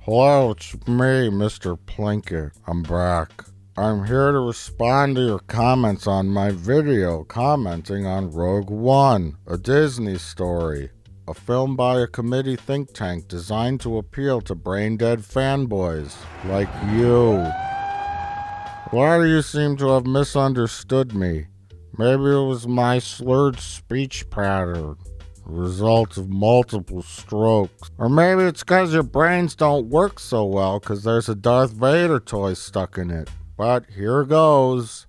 Hello, it's me, Mr. Plinkett. I'm back. I'm here to respond to your comments on my video commenting on Rogue One, a Disney story, a film by a committee think tank designed to appeal to brain-dead fanboys like you. Why do you seem to have misunderstood me? Maybe it was my slurred speech pattern, the result of multiple strokes. Or maybe it's because your brains don't work so well because there's a Darth Vader toy stuck in it. But here goes.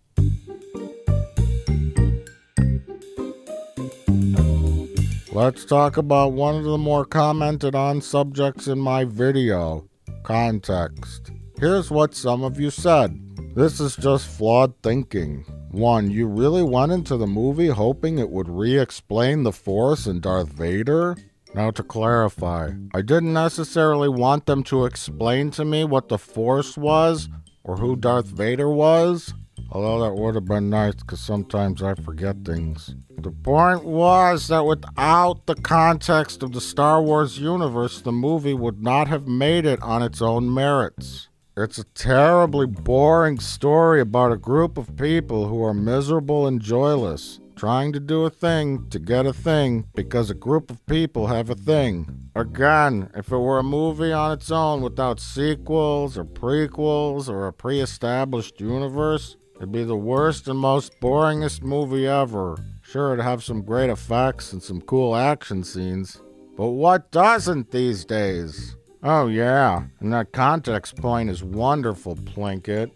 Let's talk about one of the more commented on subjects in my video, context. Here's what some of you said. This is just flawed thinking. 1. You really went into the movie hoping it would re-explain the Force and Darth Vader? Now to clarify, I didn't necessarily want them to explain to me what the Force was or who Darth Vader was, although that would have been nice because sometimes I forget things. The point was that without the context of the Star Wars universe, the movie would not have made it on its own merits. It's a terribly boring story about a group of people who are miserable and joyless, trying to do a thing to get a thing because a group of people have a thing. Again, if it were a movie on its own without sequels or prequels or a pre-established universe, it'd be the worst and most boringest movie ever. Sure, it'd have some great effects and some cool action scenes, but what doesn't these days? Oh yeah, and that context point is wonderful, Plinkett,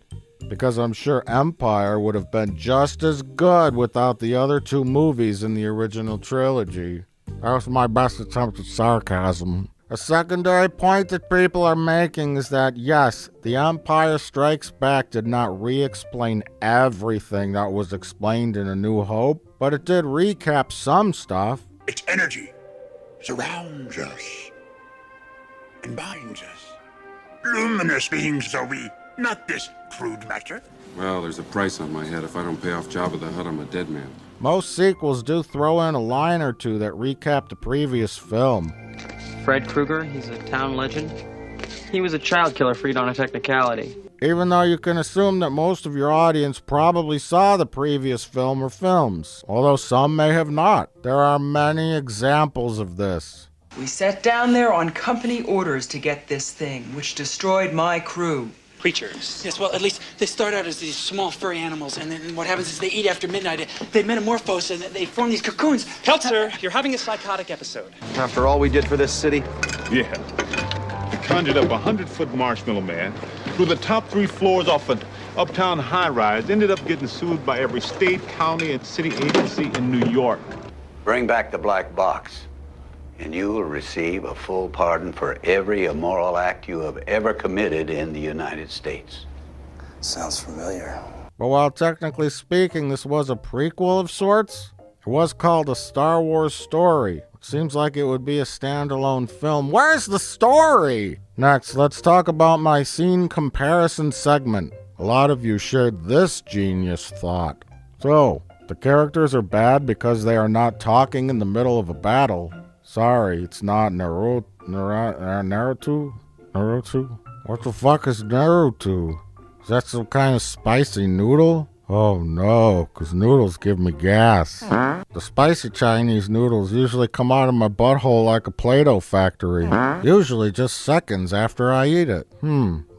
because I'm sure Empire would have been just as good without the other two movies in the original trilogy. That was my best attempt at sarcasm. A secondary point that people are making is that yes, The Empire Strikes Back did not re-explain everything that was explained in A New Hope, but it did recap some stuff. Its energy surrounds us and binds us. Luminous beings are we, not this crude matter. Well, there's a price on my head. If I don't pay off Jabba the Hutt, I'm a dead man. Most sequels do throw in a line or two that recap the previous film. Fred Krueger, he's a town legend. He was a child killer freed on a technicality. Even though you can assume that most of your audience probably saw the previous film or films, although some may have not. There are many examples of this. We sat down there on company orders to get this thing, which destroyed my crew. Creatures. Yes, well, at least they start out as these small furry animals, and then what happens is they eat after midnight. They metamorphose, and they form these cocoons. Peltzer, you're having a psychotic episode. After all we did for this city? Yeah. We conjured up a 100-foot marshmallow man, threw the top 3 floors off an uptown high-rise, ended up getting sued by every state, county, and city agency in New York. Bring back the black box, and you will receive a full pardon for every immoral act you have ever committed in the United States. Sounds familiar. But while technically speaking this was a prequel of sorts, it was called A Star Wars Story. It seems like it would be a standalone film. Where's the story? Next, let's talk about my scene comparison segment. A lot of you shared this genius thought. So, the characters are bad because they are not talking in the middle of a battle. Sorry, it's not Naruto? Naruto? What the fuck is Naruto? Is that some kind of spicy noodle? Oh no, because noodles give me gas. The spicy Chinese noodles usually come out of my butthole like a Play-Doh factory. Usually just seconds after I eat it.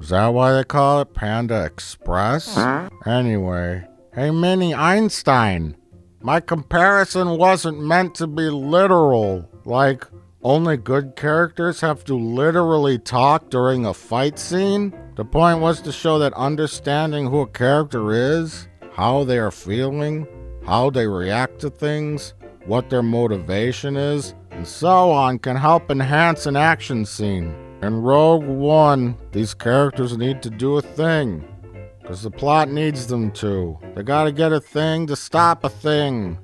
Is that why they call it Panda Express? Anyway, hey Mini Einstein. My comparison wasn't meant to be literal. Like, only good characters have to literally talk during a fight scene? The point was to show that understanding who a character is, how they are feeling, how they react to things, what their motivation is, and so on can help enhance an action scene. In Rogue One, these characters need to do a thing, because the plot needs them to. They gotta get a thing to stop a thing.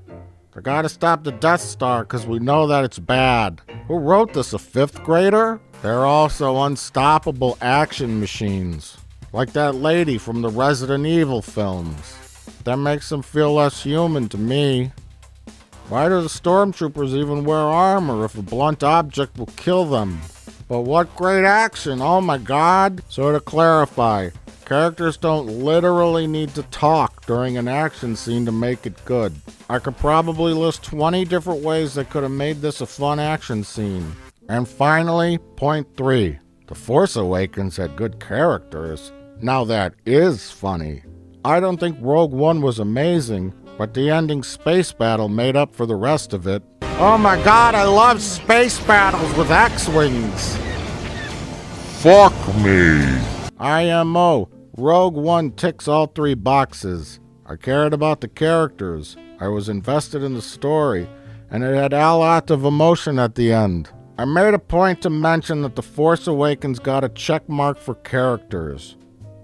They gotta stop the Death Star because we know that it's bad. Who wrote this, a 5th grader? They're also unstoppable action machines. Like that lady from the Resident Evil films. That makes them feel less human to me. Why do the stormtroopers even wear armor if a blunt object will kill them? But what great action, oh my god. So to clarify, characters don't literally need to talk during an action scene to make it good. I could probably list 20 different ways that could have made this a fun action scene. And finally, point 3. The Force Awakens had good characters. Now that is funny. I don't think Rogue One was amazing, but the ending space battle made up for the rest of it. Oh my god, I love space battles with X-Wings! Fuck me. IMO. Rogue One ticks all 3 boxes. I cared about the characters, I was invested in the story, and it had a lot of emotion at the end. I made a point to mention that The Force Awakens got a check mark for characters.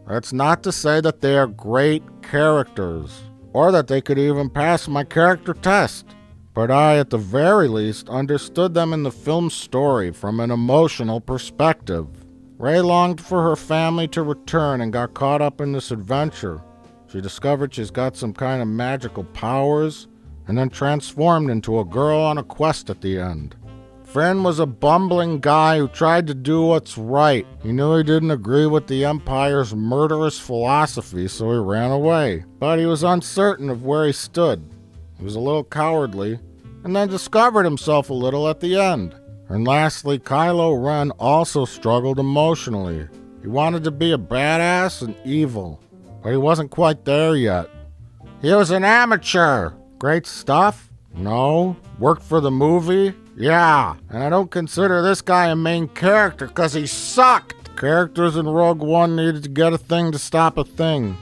That's not to say that they are great characters, or that they could even pass my character test. But I, at the very least, understood them in the film's story from an emotional perspective. Rey longed for her family to return and got caught up in this adventure. She discovered she's got some kind of magical powers, and then transformed into a girl on a quest at the end. Finn was a bumbling guy who tried to do what's right. He knew he didn't agree with the Empire's murderous philosophy, so he ran away. But he was uncertain of where he stood. He was a little cowardly, and then discovered himself a little at the end. And lastly, Kylo Ren also struggled emotionally. He wanted to be a badass and evil, but he wasn't quite there yet. He was an amateur. Great stuff? No. Worked for the movie? Yeah. And I don't consider this guy a main character because he sucked. Characters in Rogue One needed to get a thing to stop a thing.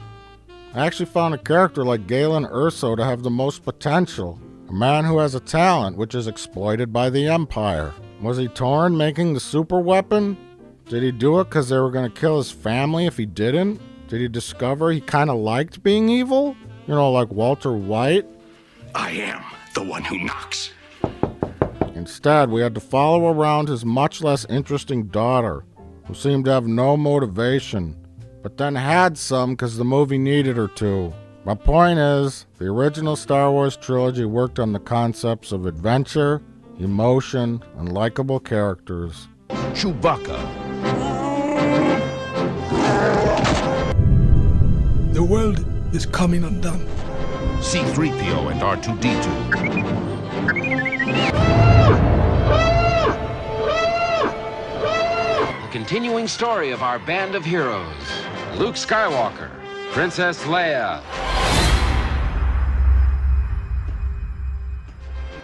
I actually found a character like Galen Erso to have the most potential. A man who has a talent which is exploited by the Empire. Was he torn making the super weapon? Did he do it because they were going to kill his family if he didn't? Did he discover he kind of liked being evil? You know, like Walter White? I am the one who knocks. Instead, we had to follow around his much less interesting daughter, who seemed to have no motivation, but then had some because the movie needed her to. My point is, the original Star Wars trilogy worked on the concepts of adventure, emotion, and likable characters. Chewbacca. The world is coming undone. C-3PO and R2-D2. The continuing story of our band of heroes. Luke Skywalker, Princess Leia,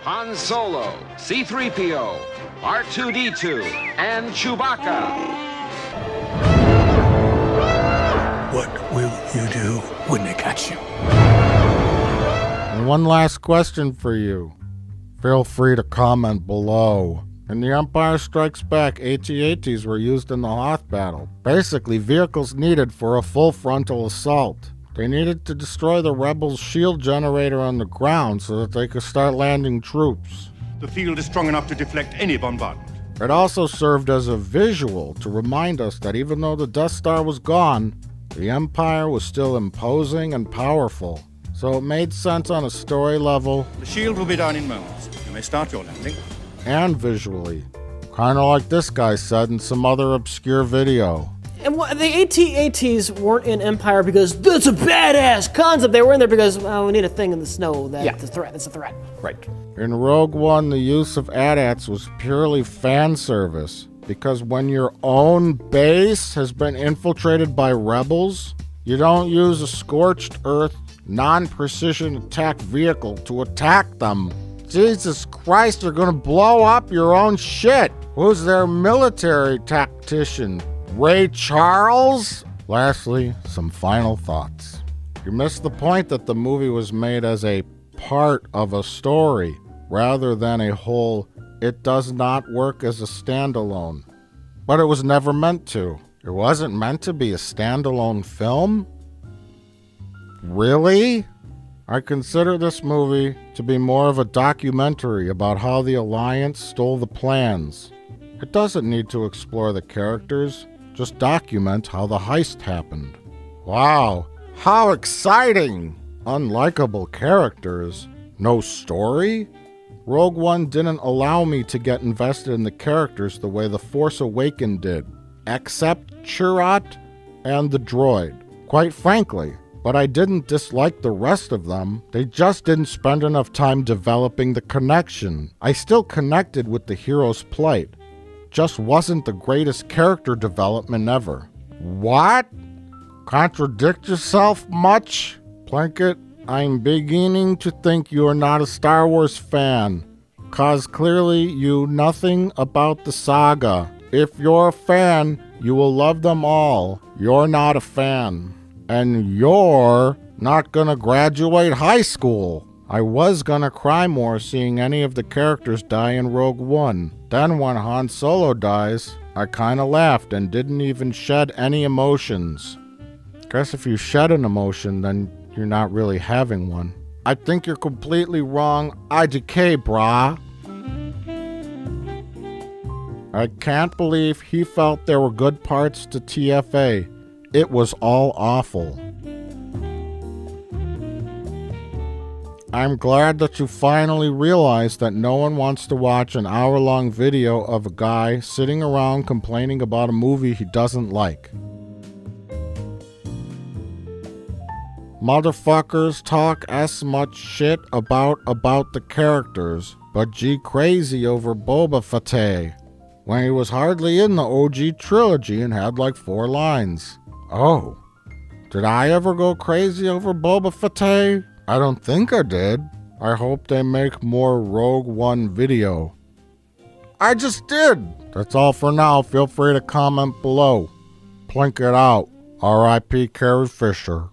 Han Solo, C-3PO, R2-D2, and Chewbacca. What will you do when they catch you? And one last question for you. Feel free to comment below. In The Empire Strikes Back, AT-ATs were used in the Hoth battle. Basically, vehicles needed for a full frontal assault. They needed to destroy the rebels' shield generator on the ground so that they could start landing troops. The field is strong enough to deflect any bombardment. It also served as a visual to remind us that even though the Death Star was gone, the Empire was still imposing and powerful. So it made sense on a story level. The shield will be down in moments. You may start your landing. And visually. Kinda like this guy said in some other obscure video. And the AT-ATs weren't in Empire because that's a badass concept. They were in there because, well, we need a thing in the snow that's a threat. That's a threat. Right. In Rogue One, the use of AT-ATs was purely fan service. Because when your own base has been infiltrated by rebels, you don't use a scorched earth, non-precision attack vehicle to attack them. Jesus Christ, you're gonna blow up your own shit. Who's their military tactician? Ray Charles? Lastly, some final thoughts. You missed the point that the movie was made as a part of a story, rather than a whole. It does not work as a standalone. But it was never meant to. It wasn't meant to be a standalone film? Really? I consider this movie to be more of a documentary about how the Alliance stole the plans. It doesn't need to explore the characters, just document how the heist happened. Wow, how exciting! Unlikable characters, no story? Rogue One didn't allow me to get invested in the characters the way The Force Awakens did, except Chirrut and the droid, quite frankly. But I didn't dislike the rest of them. They just didn't spend enough time developing the connection. I still connected with the hero's plight. Just wasn't the greatest character development ever. What? Contradict yourself much? Plinkett, I'm beginning to think you are not a Star Wars fan, 'cause clearly you nothing about the saga. If you're a fan, you will love them all. You're not a fan. And you're not gonna graduate high school. I was gonna cry more seeing any of the characters die in Rogue One. Then when Han Solo dies, I kinda laughed and didn't even shed any emotions. Guess if you shed an emotion, then you're not really having one. I think you're completely wrong. IDK, brah. I can't believe he felt there were good parts to TFA. It was all awful. I'm glad that you finally realized that no one wants to watch an hour-long video of a guy sitting around complaining about a movie he doesn't like. Motherfuckers talk as much shit about the characters, but G crazy over Boba Fett, when he was hardly in the OG trilogy and had like 4 lines. Oh, did I ever go crazy over Boba Fett? I don't think I did. I hope they make more Rogue One video. I just did. That's all for now. Feel free to comment below. Plinkett out. R.I.P. Carrie Fisher.